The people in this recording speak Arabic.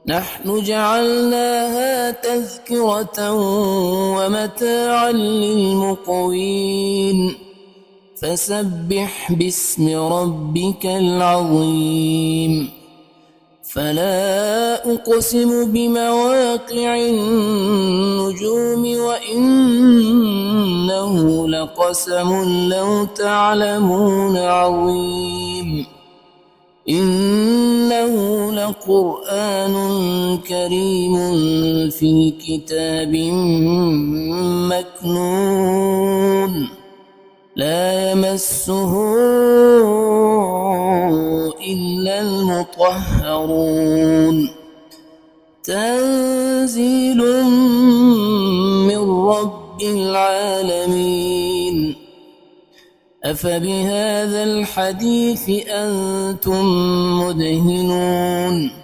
نحن جعلناها تذكرة ومتاعا للمقوين فسبح باسم ربك العظيم فلا أقسم بمواقع النجوم وإنه لقسم لو تعلمون عظيم إنه لقرآن كريم في كتاب مكنون لا يمسه إلا المطهرون تنزيل من رب العالمين أفبهذا الحديث أنتم مدهنون